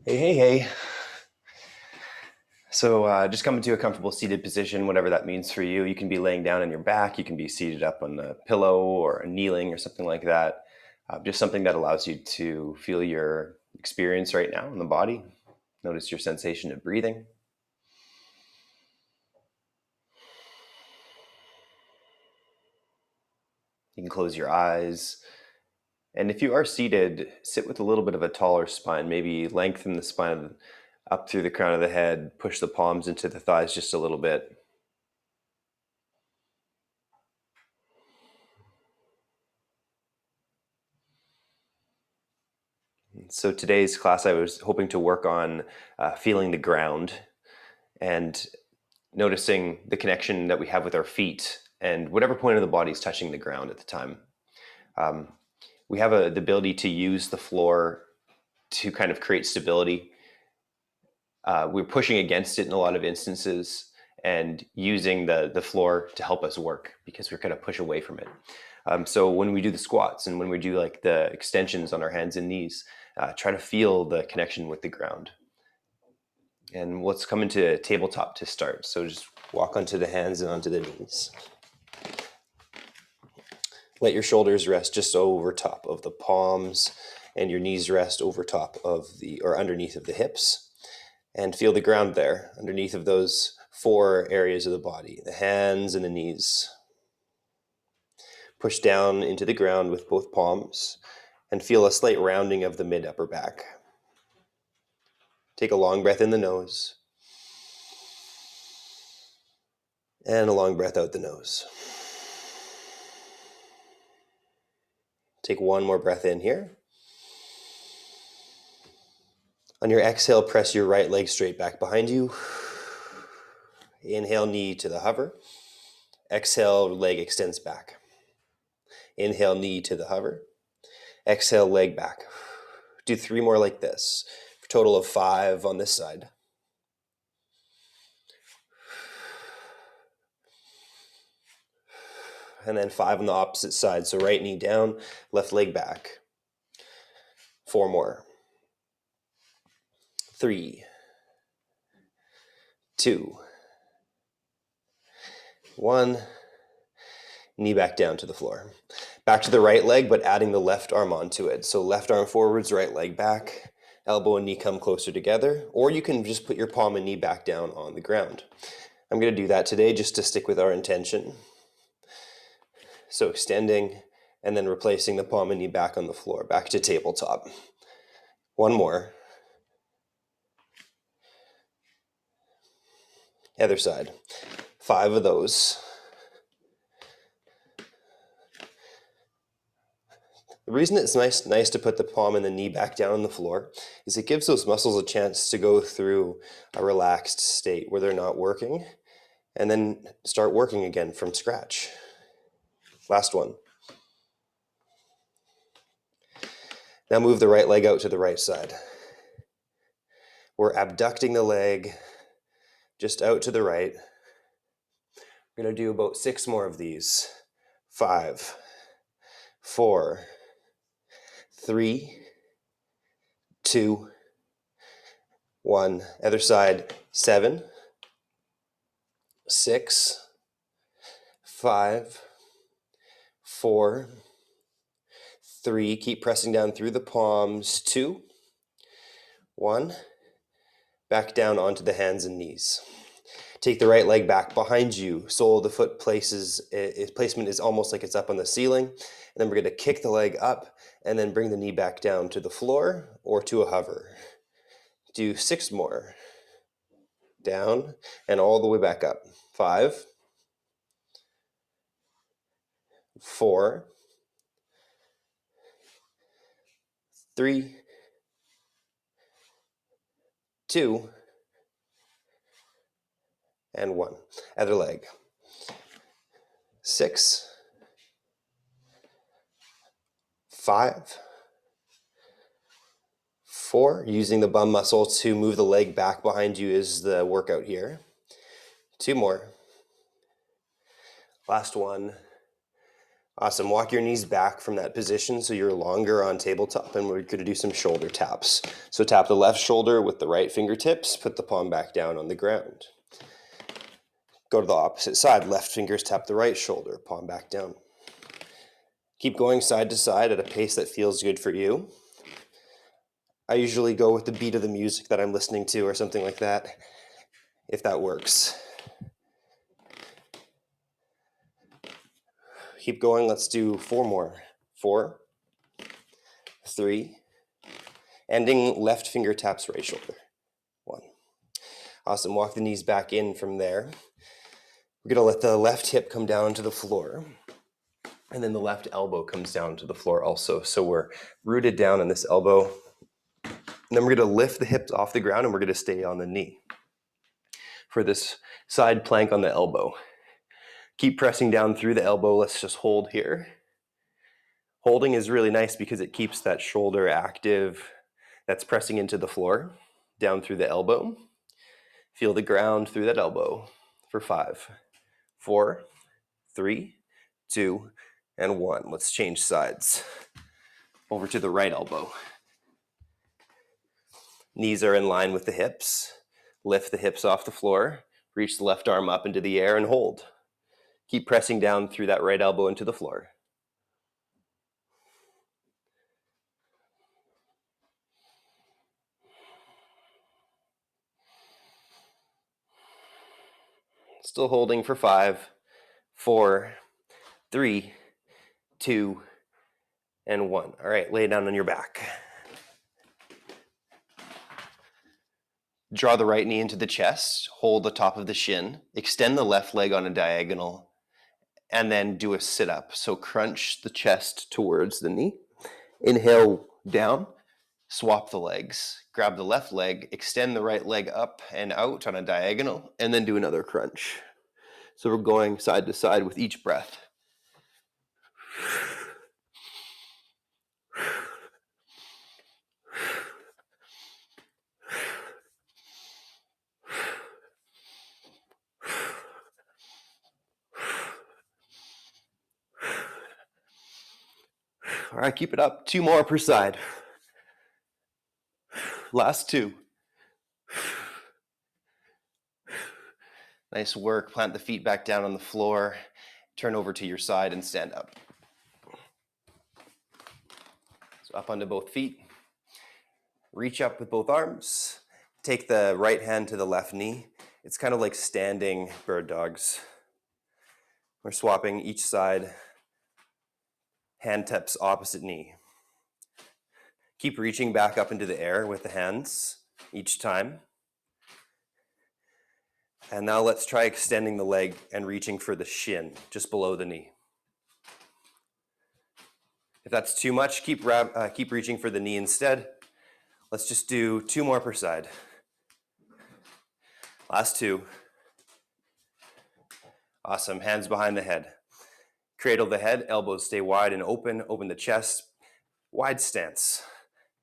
Hey, hey, hey. So just come into a comfortable seated position, whatever that means for you. You can be laying down on your back. You can be seated up on a pillow or kneeling or something like that. Just something that allows you to feel your experience right now in the body. Notice your sensation of breathing. You can close your eyes. And if you are seated, sit with a little bit of a taller spine. Maybe lengthen the spine up through the crown of the head. Push the palms into the thighs just a little bit. So today's class, I was hoping to work on feeling the ground and noticing the connection that we have with our feet and whatever point of the body is touching the ground at the time. Um, we have the ability to use the floor to kind of create stability. We're pushing against it in a lot of instances and using the floor to help us work because we're kind of push away from it. So when we do the squats and when we do like the extensions on our hands and knees, try to feel the connection with the ground. And let's come into tabletop to start. So just walk onto the hands and onto the knees. Let your shoulders rest just over top of the palms and your knees rest over top of or underneath of the hips. And feel the ground there underneath of those four areas of the body, the hands and the knees. Push down into the ground with both palms and feel a slight rounding of the mid-upper back. Take a long breath in the nose and a long breath out the nose. Take one more breath in here. On your exhale, press your right leg straight back behind you. Inhale, knee to the hover. Exhale, leg extends back. Inhale, knee to the hover. Exhale, leg back. Do 3 more like this. For a total of 5 on this side. And then 5 on the opposite side. So right knee down, left leg back. 4 more. 3, 2, 1. Knee back down to the floor. Back to the right leg, but adding the left arm onto it. So left arm forwards, right leg back. Elbow and knee come closer together. Or you can just put your palm and knee back down on the ground. I'm going to do that today just to stick with our intention. So extending and then replacing the palm and knee back on the floor. Back to tabletop. 1 more. Other side. 5 of those. The reason it's nice to put the palm and the knee back down on the floor is it gives those muscles a chance to go through a relaxed state where they're not working and then start working again from scratch. Last one. Now move the right leg out to the right side. We're abducting the leg just out to the right. We're going to do about 6 more of these. 5, 4, 3, 2, 1. Other side. 7, 6, 5, 4, 3. Keep pressing down through the palms. 2, 1. Back down onto the hands and knees. Take the right leg back behind you. Sole of the foot placement is almost like it's up on the ceiling. And then we're going to kick the leg up and then bring the knee back down to the floor or to a hover. Do 6 more. Down and all the way back up. 5, 4, 3, 2, and 1. Other leg. 6, 5, 4. Using the bum muscle to move the leg back behind you is the workout here. 2 more. Last one. Awesome. Walk your knees back from that position so you're longer on tabletop, and we're going to do some shoulder taps. So tap the left shoulder with the right fingertips, put the palm back down on the ground. Go to the opposite side. Left fingers tap the right shoulder, palm back down. Keep going side to side at a pace that feels good for you. I usually go with the beat of the music that I'm listening to or something like that, if that works. Keep going. Let's do 4 more. 4, 3, ending left finger taps right shoulder. 1. Awesome. Walk the knees back in from there. We're going to let the left hip come down to the floor. And then the left elbow comes down to the floor also. So we're rooted down on this elbow. And then we're going to lift the hips off the ground and we're going to stay on the knee for this side plank on the elbow. Keep pressing down through the elbow. Let's just hold here. Holding is really nice because it keeps that shoulder active that's pressing into the floor, down through the elbow. Feel the ground through that elbow for 5, 4, 3, 2, and 1. Let's change sides. Over to the right elbow. Knees are in line with the hips. Lift the hips off the floor. Reach the left arm up into the air and hold. Keep pressing down through that right elbow into the floor. Still holding for 5, 4, 3, 2, and 1. All right, lay down on your back. Draw the right knee into the chest, hold the top of the shin, extend the left leg on a diagonal, and then do a sit-up. So crunch the chest towards the knee. Inhale down, swap the legs. Grab the left leg, extend the right leg up and out on a diagonal, and then do another crunch. So we're going side to side with each breath. All right, keep it up. 2 more per side. Last 2. Nice work. Plant the feet back down on the floor. Turn over to your side and stand up. So up onto both feet. Reach up with both arms. Take the right hand to the left knee. It's kind of like standing bird dogs. We're swapping each side. Hand taps opposite knee. Keep reaching back up into the air with the hands each time. And now let's try extending the leg and reaching for the shin, just below the knee. If that's too much, keep reaching for the knee instead. Let's just do 2 more per side. Last 2. Awesome. Hands behind the head. Cradle the head, elbows stay wide and open. Open the chest. Wide stance.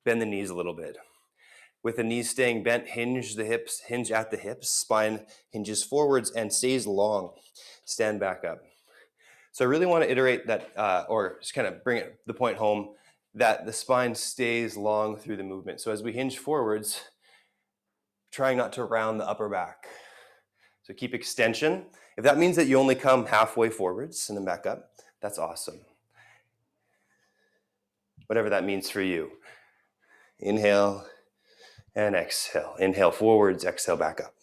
Bend the knees a little bit. With the knees staying bent, hinge at the hips. Spine hinges forwards and stays long. Stand back up. So I really want to iterate that, or just kind of bring the point home, that the spine stays long through the movement. So as we hinge forwards, trying not to round the upper back. So keep extension. If that means that you only come halfway forwards and then back up, that's awesome. Whatever that means for you. Inhale and exhale. Inhale forwards, exhale back up.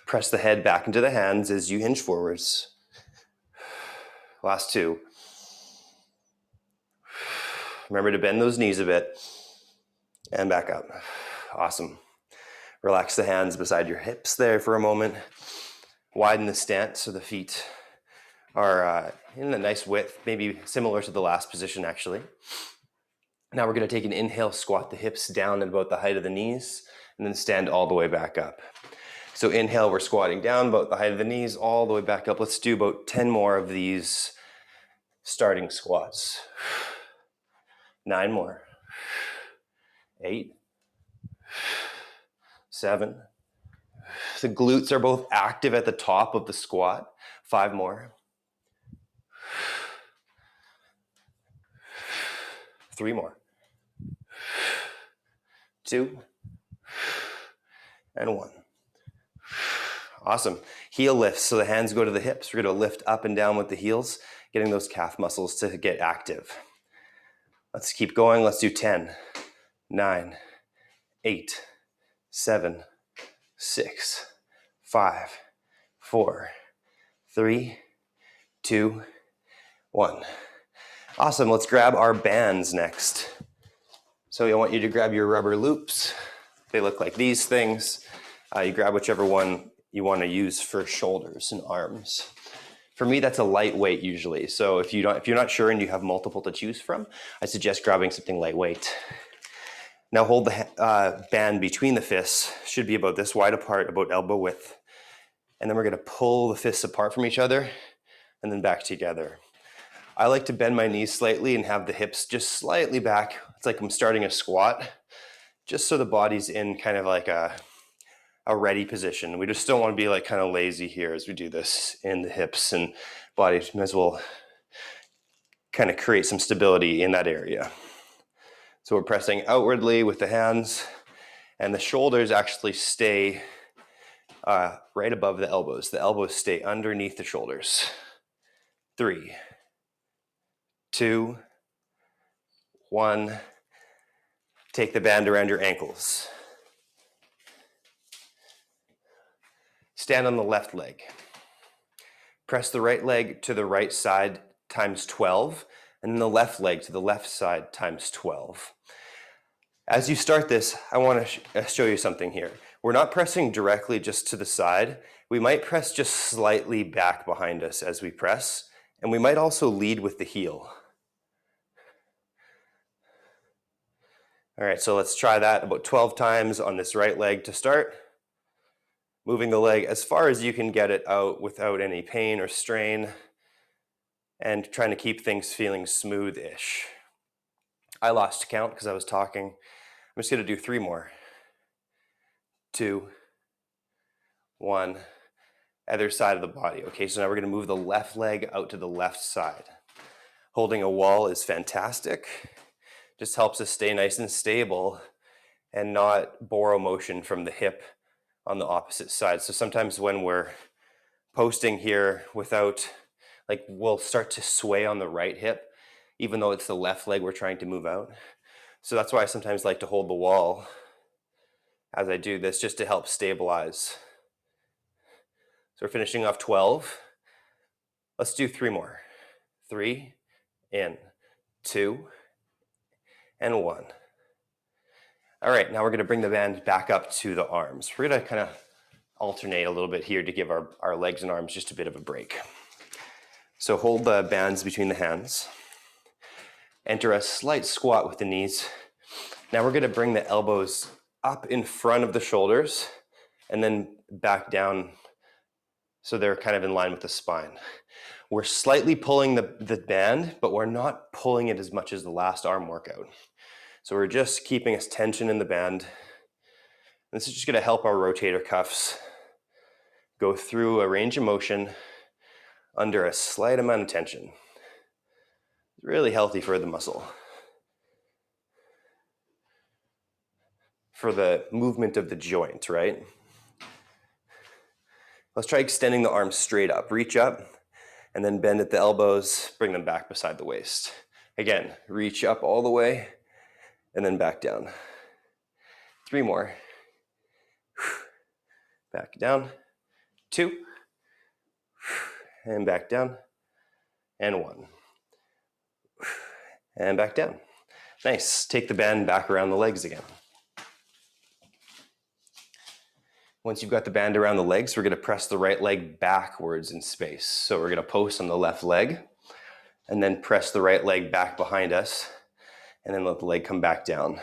Press the head back into the hands as you hinge forwards. Last 2. Remember to bend those knees a bit and back up. Awesome. Relax the hands beside your hips there for a moment. Widen the stance so the feet are in a nice width, maybe similar to the last position actually. Now we're going to take an inhale, squat the hips down at about the height of the knees, and then stand all the way back up. So inhale, we're squatting down about the height of the knees, all the way back up. Let's do about 10 more of these starting squats. 9 more. 8. 7. The glutes are both active at the top of the squat. 5 more. 3 more. 2. And 1. Awesome. Heel lifts, so the hands go to the hips. We're going to lift up and down with the heels, getting those calf muscles to get active. Let's keep going. Let's do 10, 9, 8, 7, 6, 5, 4, 3, 2, 1. Awesome. Let's grab our bands next. So I want you to grab your rubber loops. They look like these things. You grab whichever one you want to use for shoulders and arms. For me, that's a lightweight usually. So if you're not sure and you have multiple to choose from, I suggest grabbing something lightweight. Now hold the band between the fists. Should be about this wide apart, about elbow width. And then we're going to pull the fists apart from each other and then back together. I like to bend my knees slightly and have the hips just slightly back. It's like I'm starting a squat, just so the body's in kind of like a ready position. We just don't want to be like kind of lazy here as we do this in the hips and body. Might as well kind of create some stability in that area. So we're pressing outwardly with the hands, and the shoulders actually stay right above the elbows. The elbows stay underneath the shoulders. 3, 2, 1. Take the band around your ankles. Stand on the left leg. Press the right leg to the right side times 12, and then the left leg to the left side times 12. As you start this, I want to show you something here. We're not pressing directly just to the side. We might press just slightly back behind us as we press, and we might also lead with the heel. All right, so let's try that about 12 times on this right leg to start. Moving the leg as far as you can get it out without any pain or strain, and trying to keep things feeling smooth-ish. I lost count because I was talking. I'm just going to do 3 more. 2, 1. Other side of the body. Okay, so now we're going to move the left leg out to the left side. Holding a wall is fantastic. Just helps us stay nice and stable and not borrow motion from the hip on the opposite side. So sometimes when we're posting here without, like, we'll start to sway on the right hip, even though it's the left leg we're trying to move out. So that's why I sometimes like to hold the wall as I do this, just to help stabilize. So we're finishing off 12. Let's do 3 more. 3, in, 2, and 1. All right, now we're going to bring the band back up to the arms. We're going to kind of alternate a little bit here to give our legs and arms just a bit of a break. So hold the bands between the hands. Enter a slight squat with the knees. Now we're going to bring the elbows up in front of the shoulders and then back down so they're kind of in line with the spine. We're slightly pulling the band, but we're not pulling it as much as the last arm workout. So we're just keeping us tension in the band. This is just going to help our rotator cuffs go through a range of motion under a slight amount of tension. It's really healthy for the muscle, for the movement of the joint, right? Let's try extending the arms straight up. Reach up and then bend at the elbows, bring them back beside the waist. Again, reach up all the way and then back down. 3 more. Back down. 2. And back down. And 1. And back down. Nice. Take the band back around the legs again. Once you've got the band around the legs, we're going to press the right leg backwards in space. So we're going to post on the left leg and then press the right leg back behind us and then let the leg come back down.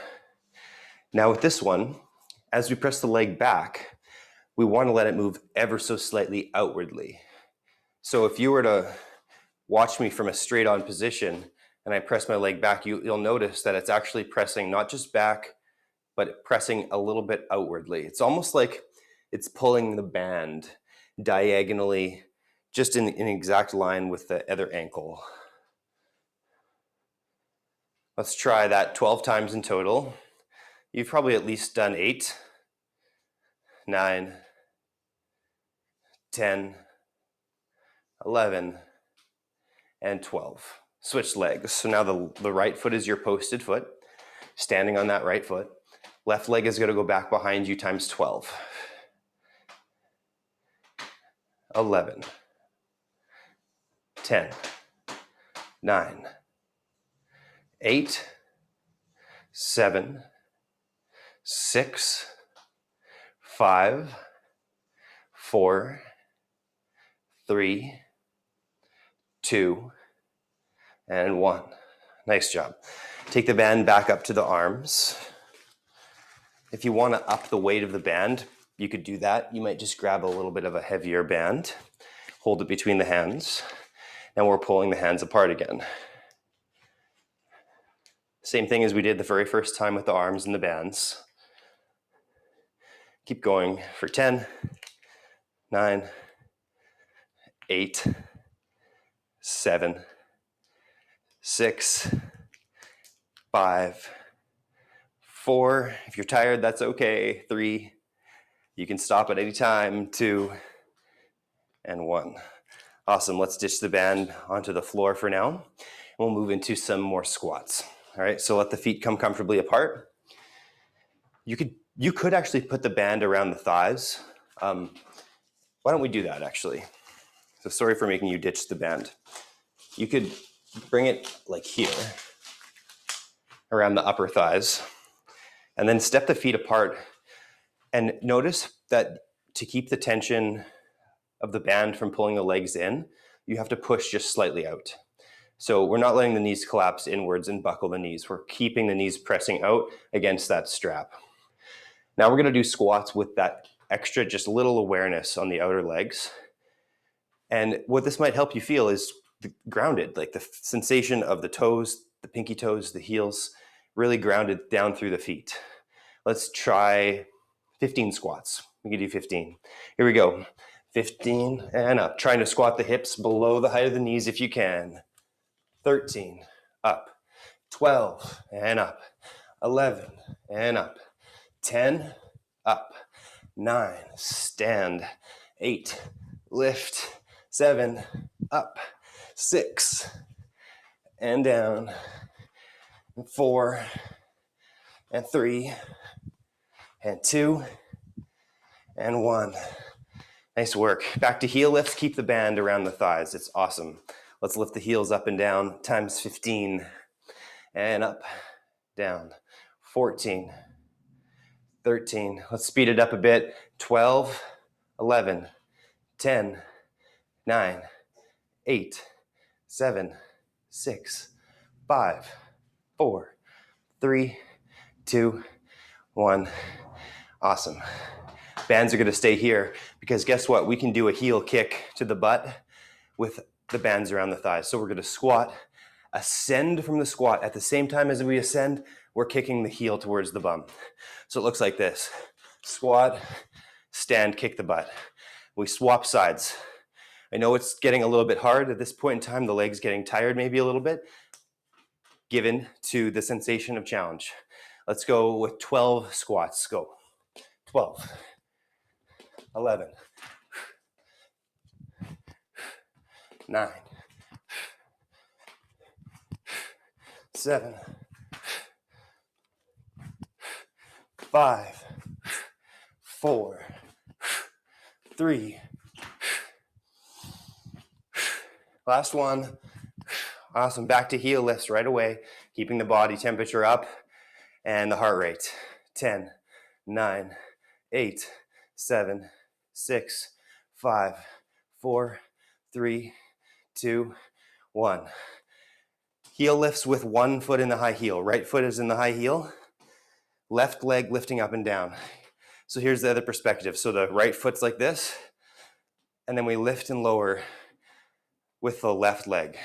Now with this one, as we press the leg back, we want to let it move ever so slightly outwardly. So if you were to watch me from a straight on position and I press my leg back, you'll notice that it's actually pressing not just back, but pressing a little bit outwardly. It's almost like it's pulling the band diagonally, just in an exact line with the other ankle. Let's try that 12 times in total. You've probably at least done 8, 9, 10, 11, and 12. Switch legs. So now the right foot is your posted foot, standing on that right foot. Left leg is going to go back behind you times 12. 11, 10, 9, 8, 7, 6, 5, 4, 3, 2, and 1. Nice job. Take the band back up to the arms. If you want to up the weight of the band, you could do that. You might just grab a little bit of a heavier band, hold it between the hands, and we're pulling the hands apart again. Same thing as we did the very first time with the arms and the bands. Keep going for 10, 9, 8, 7, 6, 5, 4. If you're tired, that's okay. 3. You can stop at any time. 2, and 1. Awesome. Let's ditch the band onto the floor for now. We'll move into some more squats. All right, so let the feet come comfortably apart. You could actually put the band around the thighs. Why don't we do that actually? So sorry for making you ditch the band. You could bring it like here, around the upper thighs, and then step the feet apart. And notice that to keep the tension of the band from pulling the legs in, you have to push just slightly out. So we're not letting the knees collapse inwards and buckle the knees. We're keeping the knees pressing out against that strap. Now we're going to do squats with that extra, just little awareness on the outer legs. And what this might help you feel is grounded, like the sensation of the toes, the pinky toes, the heels, really grounded down through the feet. Let's try 15 squats. We can do 15. Here we go. 15 and up. Trying to squat the hips below the height of the knees if you can. 13, up. 12 and up. 11 and up. 10, up. 9, stand. 8, lift. 7, up. 6, and down. 4, and 3, and 2, and 1. Nice work. Back to heel lifts. Keep the band around the thighs. It's awesome. Let's lift the heels up and down times 15. And up, down. 14, 13. Let's speed it up a bit. 12, 11, 10, 9, 8, 7, 6, 5, 4, 3, 2, 1. Awesome. Bands are going to stay here because guess what? We can do a heel kick to the butt with the bands around the thighs. So we're going to squat, ascend from the squat. At the same time as we ascend, we're kicking the heel towards the bum. So it looks like this. Squat, stand, kick the butt. We swap sides. I know it's getting a little bit hard at this point in time. The leg's getting tired maybe a little bit, given to the sensation of challenge. Let's go with 12 squats. Go. 12, 11, 9, 7, 5, 4, 3. Last one. Awesome. Back to heel lifts right away, keeping the body temperature up and the heart rate. 10, 9, 8, 7, 6, 5, 4, 3, 2, 1. Heel lifts with one foot in the high heel. Right foot is in the high heel. Left leg lifting up and down. So here's the other perspective. So the right foot's like this, and then we lift and lower with the left leg.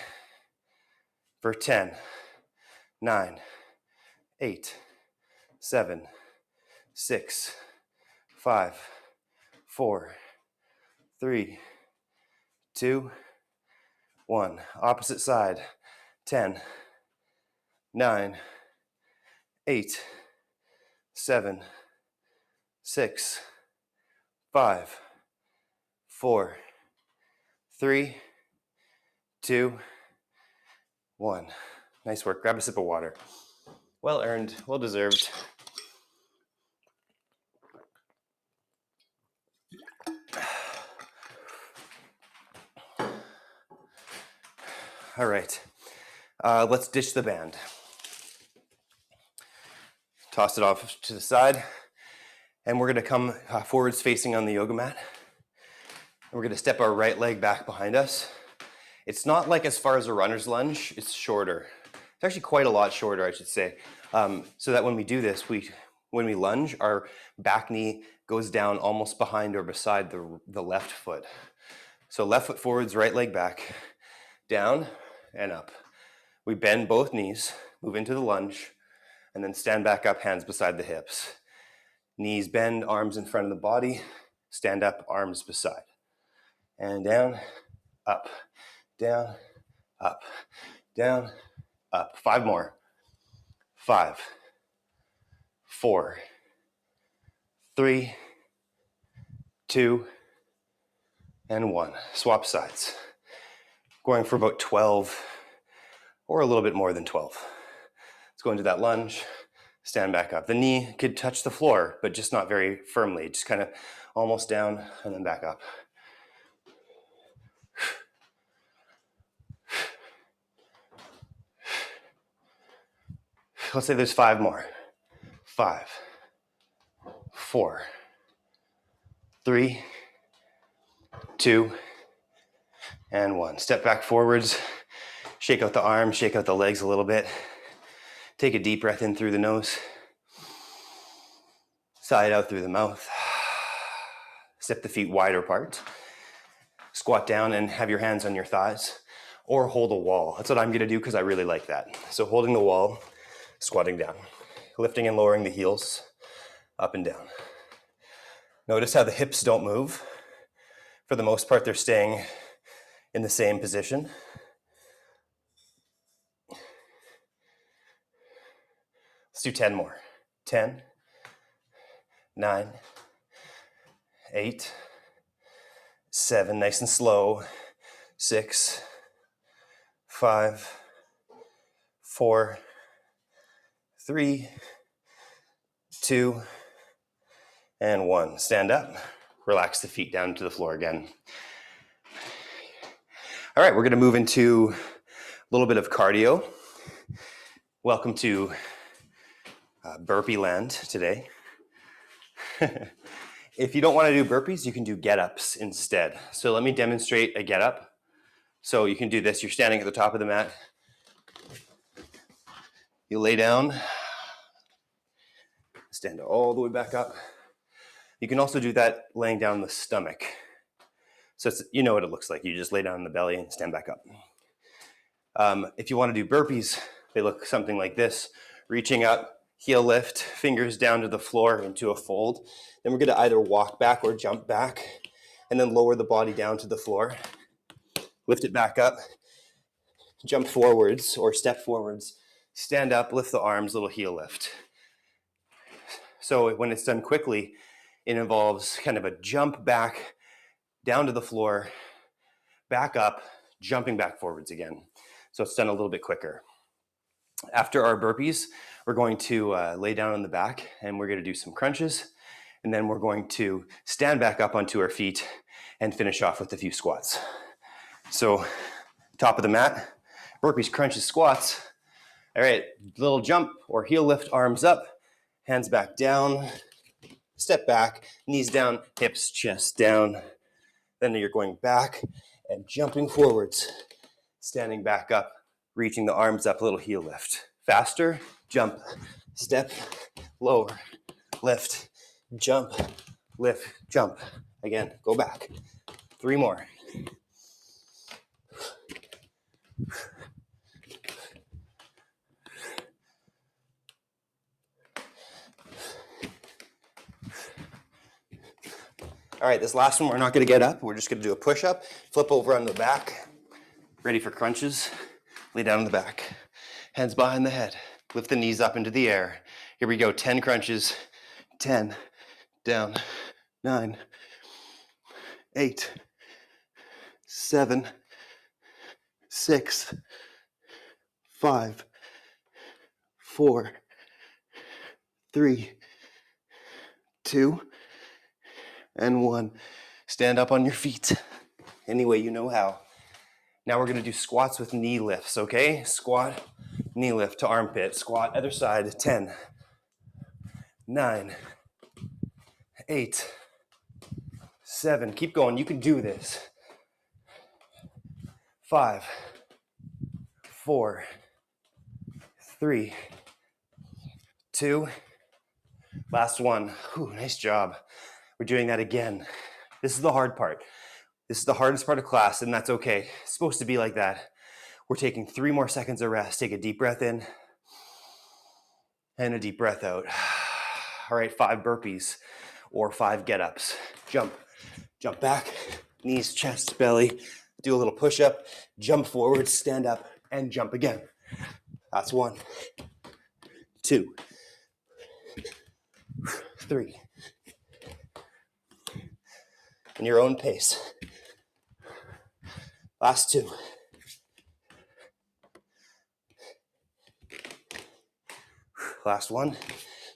For 10, 9, 8, 7, 6, 5, 4, 3, 2, 1. Opposite side. 10, 9, 8, 7, 6, 5, 4, 3, 2, 1. Nice work. Grab a sip of water. Well earned, well deserved. All right, let's ditch the band. Toss it off to the side, and we're gonna come forwards facing on the yoga mat. We're gonna step our right leg back behind us. It's not like as far as a runner's lunge, it's shorter. It's actually quite a lot shorter, I should say. So that when we do this, when we lunge, our back knee goes down almost behind or beside the left foot. So left foot forwards, right leg back, down and up. We bend both knees, move into the lunge, and then stand back up, hands beside the hips. Knees bend, arms in front of the body, stand up, arms beside. And down, up, down, up, down, up. 5 more. 5, 4, 3, 2, and 1. Swap sides. Going for about 12 or a little bit more than 12. Let's go into that lunge, stand back up. The knee could touch the floor, but just not very firmly. Just kind of almost down and then back up. Let's say there's 5 more. 5, 4, 3, 2, and 1. Step back forwards, shake out the arms, shake out the legs a little bit. Take a deep breath in through the nose. Sigh it out through the mouth. Step the feet wider apart. Squat down and have your hands on your thighs, or hold a wall. That's what I'm gonna do because I really like that. So holding the wall, squatting down, lifting and lowering the heels, up and down. Notice how the hips don't move. For the most part, they're staying in the same position. Let's do 10 more. 10, 9, 8, 7, nice and slow. 6, 5, 4, 3, 2, and 1. Stand up, relax the feet down to the floor again. All right, we're gonna move into a little bit of cardio. Welcome to burpee land today. If you don't wanna do burpees, you can do get-ups instead. So let me demonstrate a get-up. So you can do this, you're standing at the top of the mat. You lay down, stand all the way back up. You can also do that laying down on the stomach. So you know what it looks like. You just lay down on the belly and stand back up. If you want to do burpees, they look something like this. Reaching up, heel lift, fingers down to the floor into a fold. Then we're going to either walk back or jump back, and then lower the body down to the floor. Lift it back up, jump forwards or step forwards, stand up, lift the arms, little heel lift. So when it's done quickly, it involves kind of a jump back, down to the floor, back up, jumping back forwards again. So it's done a little bit quicker. After our burpees, we're going to lay down on the back and we're going to do some crunches. And then we're going to stand back up onto our feet and finish off with a few squats. So top of the mat, burpees, crunches, squats. All right, little jump or heel lift, arms up, hands back down, step back, knees down, hips, chest down. Then you're going back and jumping forwards, standing back up, reaching the arms up, little heel lift. Faster, jump, step, lower, lift, jump, lift, jump. Again, go back. 3 more. All right, this last one, we're not gonna get up. We're just gonna do a push-up, flip over on the back. Ready for crunches? Lay down on the back. Hands behind the head. Lift the knees up into the air. Here we go, 10 crunches. 10, down, 9, 8, 7, 6, 5, 4, 3, 2, and 1. Stand up on your feet any way you know how. Now we're going to do squats with knee lifts, okay? Squat, knee lift to armpit. Squat, other side, 10, 9, 8, 7. Keep going. You can do this. 5, 4, 3, 2. Last one. Ooh, nice job. We're doing that again. This is the hard part. This is the hardest part of class, and that's okay. It's supposed to be like that. We're taking 3 more seconds of rest. Take a deep breath in and a deep breath out. All right, 5 burpees or 5 get-ups. Jump, jump back, knees, chest, belly. Do a little push-up, jump forward, stand up, and jump again. That's 1, 2, 3. In your own pace. Last 2. Last 1.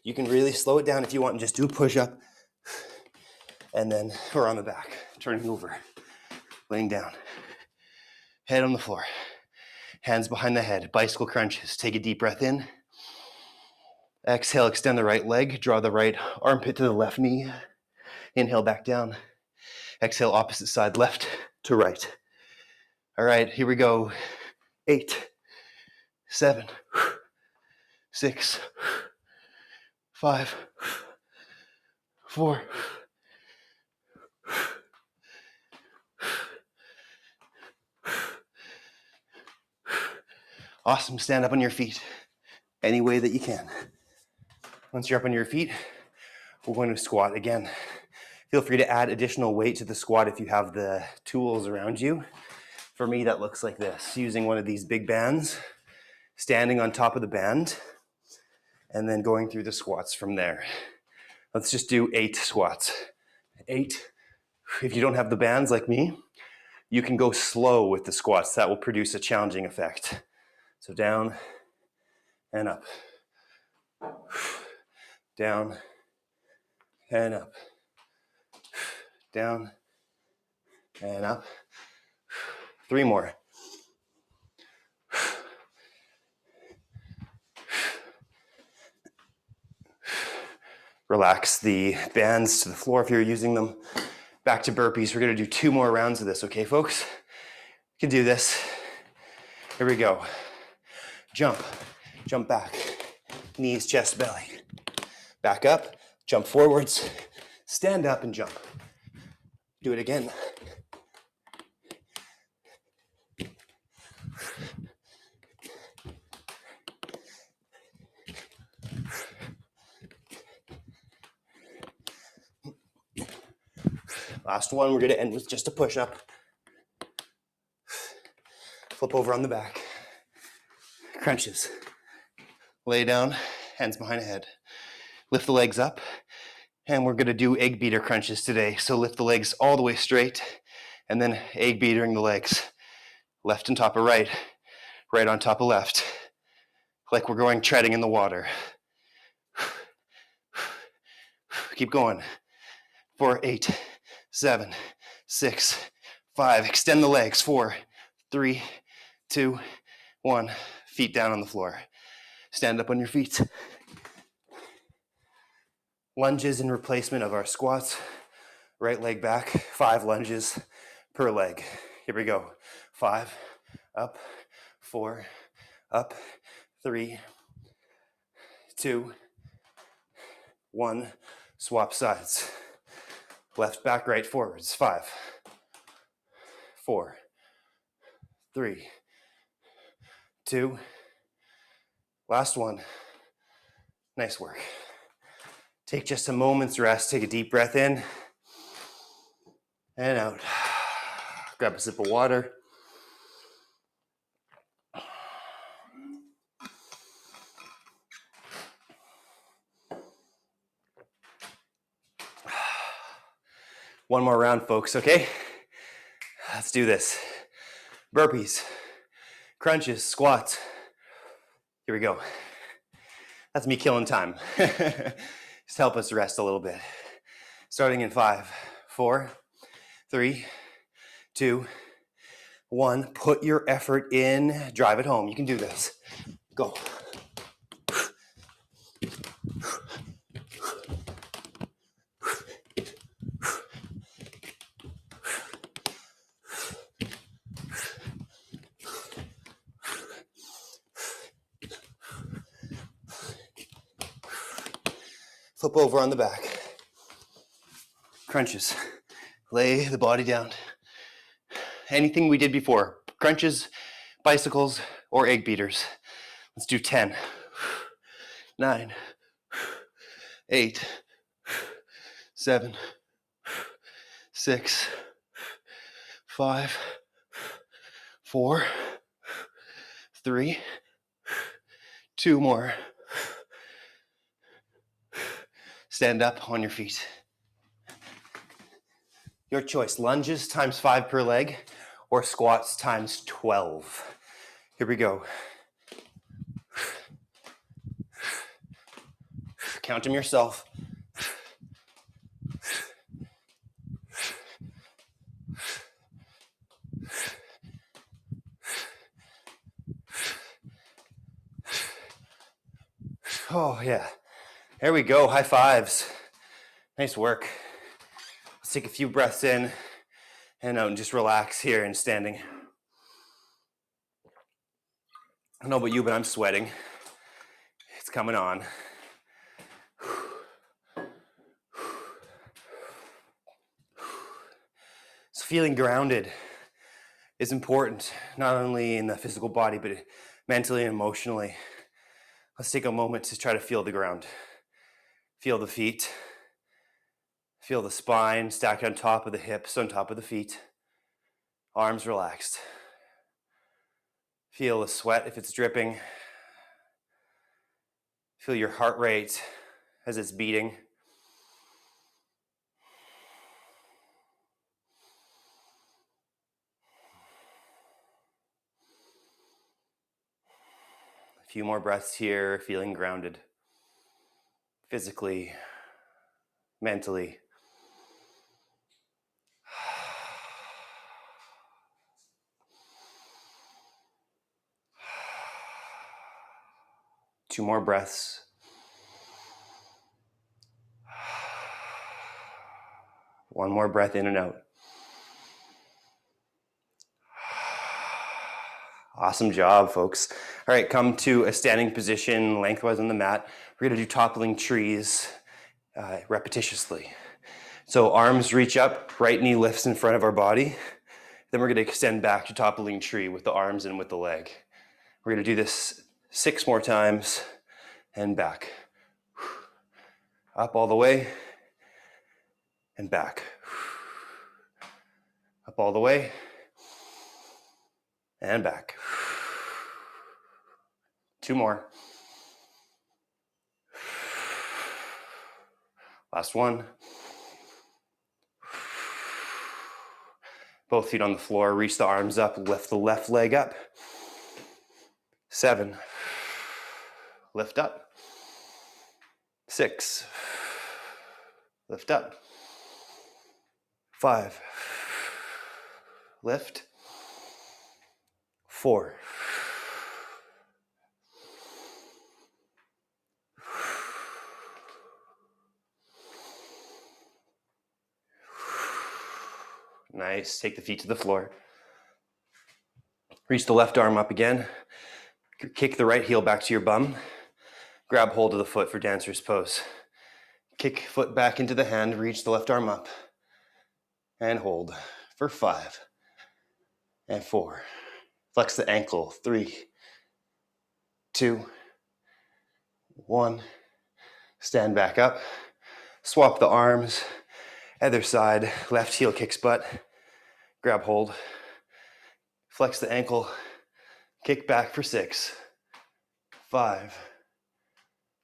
You can really slow it down if you want and just do a push-up. And then we're on the back, turning over, laying down. Head on the floor. Hands behind the head, bicycle crunches. Take a deep breath in. Exhale, extend the right leg. Draw the right armpit to the left knee. Inhale, back down. Exhale, opposite side, left to right. All right, here we go. 8, 7, 6, 5, 4, awesome. Stand up on your feet any way that you can. Once you're up on your feet, we're going to squat again. Feel free to add additional weight to the squat if you have the tools around you. For me, that looks like this, using one of these big bands, standing on top of the band, and then going through the squats from there. Let's just do 8 squats. 8. If you don't have the bands like me, you can go slow with the squats. That will produce a challenging effect. So down and up. Down and up. Down and up. 3 more. Relax the bands to the floor if you're using them. Back to burpees. We're going to do 2 more rounds of this, okay, folks? You can do this. Here we go. Jump, jump back. Knees, chest, belly. Back up, jump forwards, stand up and jump. Do it again. Last one, we're going to end with just a push-up. Flip over on the back. Crunches. Lay down, hands behind the head. Lift the legs up, and we're going to do egg beater crunches today. So lift the legs all the way straight, and then egg beatering the legs. Left on top of right, right on top of left. Like we're going treading in the water. Keep going. 4, 8, 7, 6, 5. Extend the legs. 4, 3, 2, 1. Feet down on the floor. Stand up on your feet. Lunges in replacement of our squats. Right leg back. 5 lunges per leg. Here we go. 5, up, 4, up, 3, 2, 1. Swap sides. Left back, right forwards. 5, 4, 3, 2. Last one. Nice work. Take just a moment's rest. Take a deep breath in. and out. Grab a sip of water. One more round, folks, okay? Let's do this. Burpees, crunches, squats. Here we go. That's me killing time. Just help us rest a little bit. Starting in 5, 4, 3, 2, 1. Put your effort in. Drive it home. You can do this. Go. Flip over on the back. Crunches. Lay the body down. Anything we did before. Crunches, bicycles, or egg beaters. Let's do 10, 9, 8, 7, 6, 5, 4, 3, 2 more. Stand up on your feet. Your choice, lunges times 5 per leg or squats times 12. Here we go. Count them yourself. Oh yeah, there we go, high fives. Nice work. Let's take a few breaths in and out and just relax here and standing. I don't know about you, but I'm sweating. It's coming on. So feeling grounded is important, not only in the physical body, but mentally and emotionally. Let's take a moment to try to feel the ground. Feel the feet. Feel the spine stacked on top of the hips, on top of the feet. Arms relaxed. Feel the sweat if it's dripping. Feel your heart rate as it's beating. A few more breaths here, feeling grounded. Physically, mentally. Two more breaths. One more breath in and out. Awesome job, folks. All right, come to a standing position lengthwise on the mat. We're gonna do toppling trees repetitiously. So arms reach up, right knee lifts in front of our body. Then we're gonna extend back to toppling tree with the arms and with the leg. We're gonna do this 6 more times and back. Up all the way and back. Up all the way and back. 2 more. Last one. Both feet on the floor, reach the arms up, lift the left leg up. 7. Lift up. 6. Lift up. 5. Lift. 4. Nice. Take the feet to the floor. Reach the left arm up again. Kick the right heel back to your bum. Grab hold of the foot for dancer's pose. Kick foot back into the hand. Reach the left arm up. And hold for 5 and 4. Flex the ankle. 3, 2, 1. Stand back up. Swap the arms. Other side, left heel kicks butt. Grab hold. Flex the ankle. Kick back for 6, 5,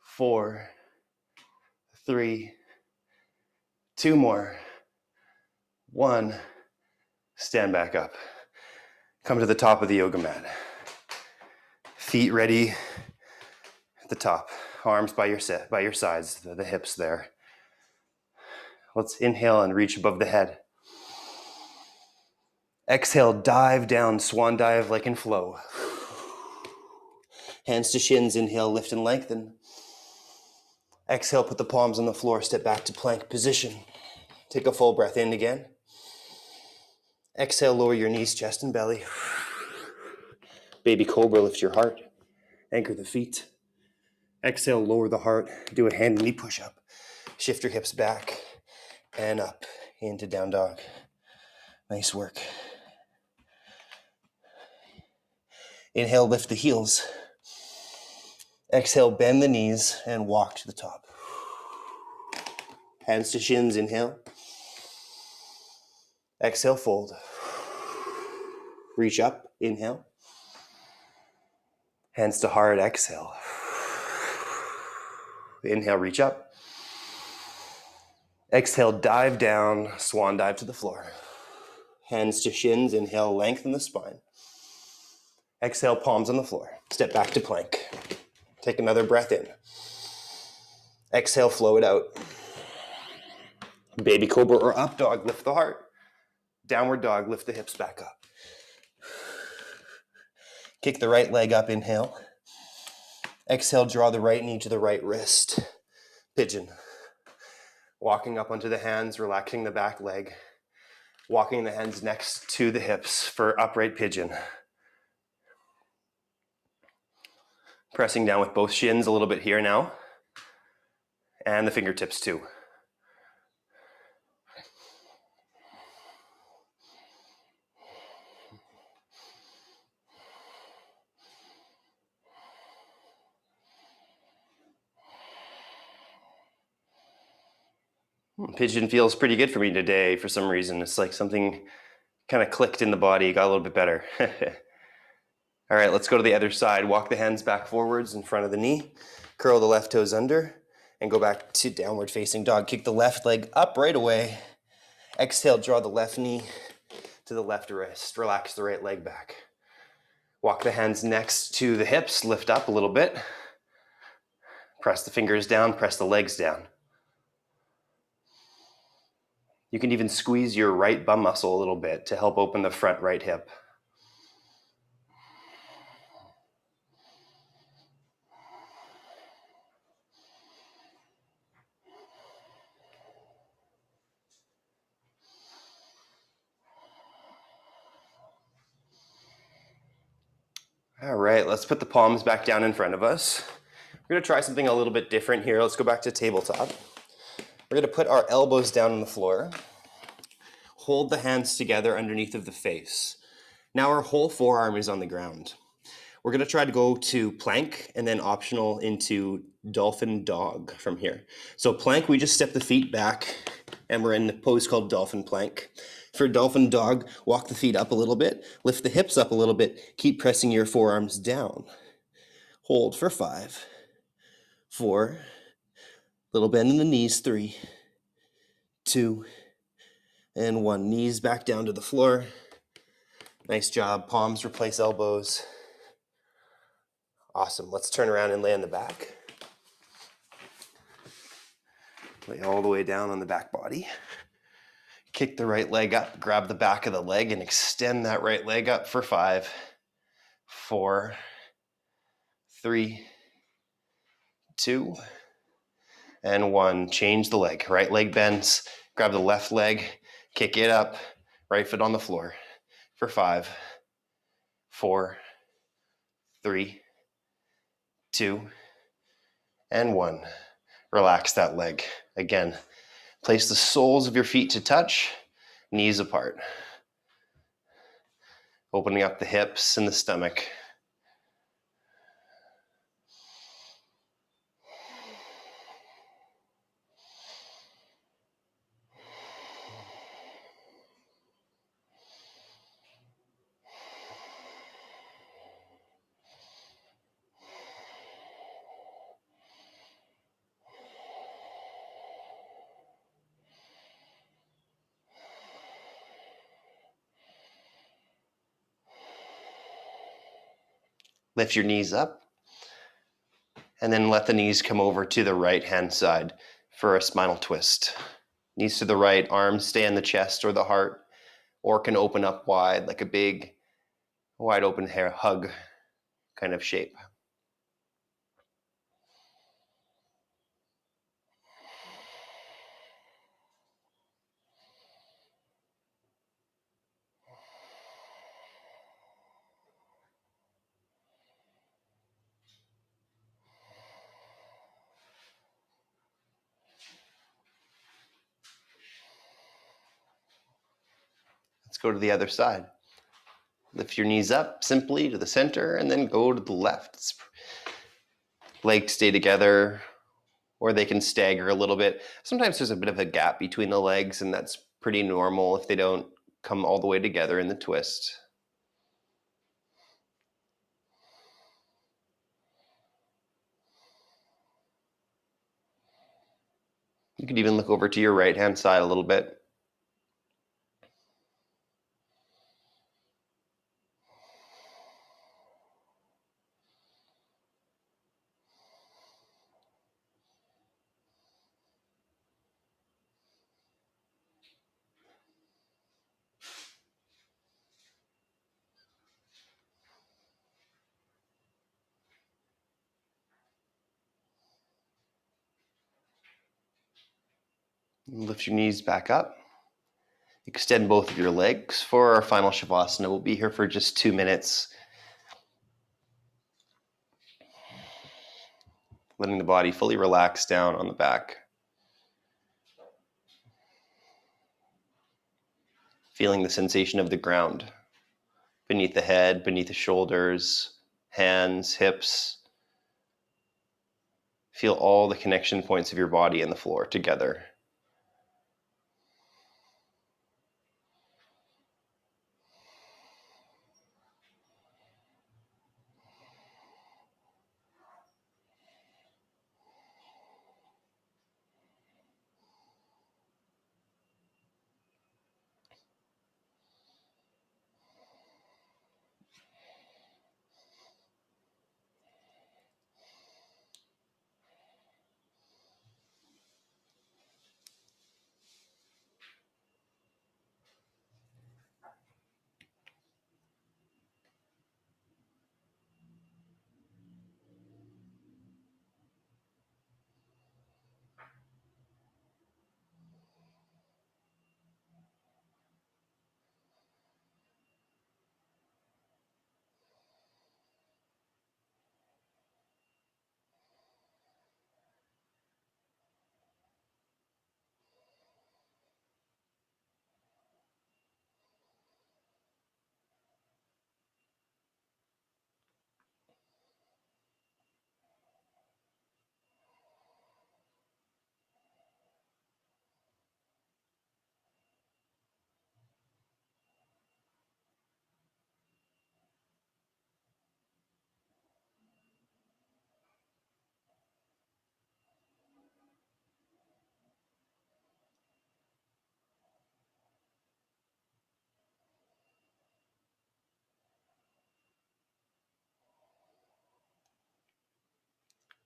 4, 3, 2 more, 1. Stand back up. Come to the top of the yoga mat. Feet ready at the top. Arms by your sides, the hips there. Let's inhale and reach above the head. Exhale, dive down, swan dive like in flow. Hands to shins, inhale, lift and lengthen. Exhale, put the palms on the floor, step back to plank position. Take a full breath in again. Exhale, lower your knees, chest and belly. Baby Cobra, lift your heart. Anchor the feet. Exhale, lower the heart. Do a hand and knee push-up. Shift your hips back and up into down dog. Nice work. Inhale, lift the heels. Exhale, bend the knees and walk to the top. Hands to shins, inhale. Exhale, fold. Reach up, inhale. Hands to heart, exhale. Inhale, reach up. Exhale, dive down, swan dive to the floor. Hands to shins, inhale, lengthen the spine. Exhale, palms on the floor. Step back to plank. Take another breath in. Exhale, flow it out. Baby Cobra or up dog, lift the heart. Downward dog, lift the hips back up. Kick the right leg up, inhale. Exhale, draw the right knee to the right wrist. Pigeon. Walking up onto the hands, relaxing the back leg. Walking the hands next to the hips for upright pigeon. Pressing down with both shins a little bit here now. And the fingertips too. Pigeon feels pretty good for me today for some reason. It's like something kind of clicked in the body, got a little bit better. All right, let's go to the other side. Walk the hands back forwards in front of the knee. Curl the left toes under and go back to downward facing dog. Kick the left leg up right away. Exhale, draw the left knee to the left wrist. Relax the right leg back. Walk the hands next to the hips. Lift up a little bit. Press the fingers down, press the legs down. You can even squeeze your right bum muscle a little bit to help open the front right hip. All right, let's put the palms back down in front of us. We're gonna try something a little bit different here. Let's go back to tabletop. We're gonna put our elbows down on the floor. Hold the hands together underneath of the face. Now our whole forearm is on the ground. We're gonna try to go to plank and then optional into dolphin dog from here. So plank, we just step the feet back and we're in the pose called dolphin plank. For dolphin dog, walk the feet up a little bit, lift the hips up a little bit, keep pressing your forearms down. Hold for 5, 4, little bend in the knees, 3, 2, and 1. Knees back down to the floor. Nice job. Palms replace elbows. Awesome. Let's turn around and lay on the back. Lay all the way down on the back body. Kick the right leg up, grab the back of the leg and extend that right leg up for 5, 4, 3, 2, and 1. Change the leg. Right leg bends. Grab the left leg, kick it up, right foot on the floor for 5, 4, 3, 2, and 1. Relax that leg. Again, place the soles of your feet to touch, knees apart. Opening up the hips and the stomach. Lift your knees up, and then let the knees come over to the right-hand side for a spinal twist. Knees to the right, arms stay in the chest or the heart, or can open up wide like a big, wide open hug kind of shape. Let's go to the other side. Lift your knees up simply to the center and then go to the left. Legs stay together, or they can stagger a little bit. Sometimes there's a bit of a gap between the legs, and that's pretty normal if they don't come all the way together in the twist. You could even look over to your right-hand side a little bit. Lift your knees back up. Extend both of your legs for our final Shavasana. We'll be here for just 2 minutes. Letting the body fully relax down on the back. Feeling the sensation of the ground beneath the head, beneath the shoulders, hands, hips. Feel all the connection points of your body and the floor together.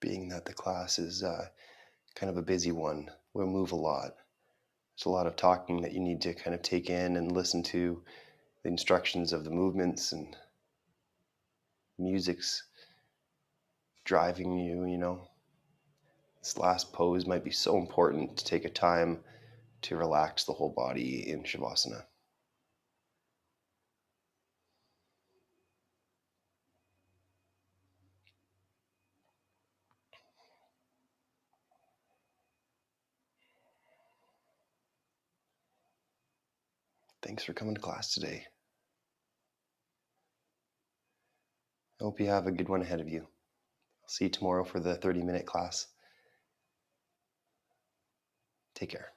Being that the class is kind of a busy one, we'll move a lot. There's a lot of talking that you need to kind of take in and listen to the instructions of the movements, and music's driving you, you know. This last pose might be so important to take a time to relax the whole body in Shavasana. Thanks for coming to class today. I hope you have a good one ahead of you. I'll see you tomorrow for the 30-minute class. Take care.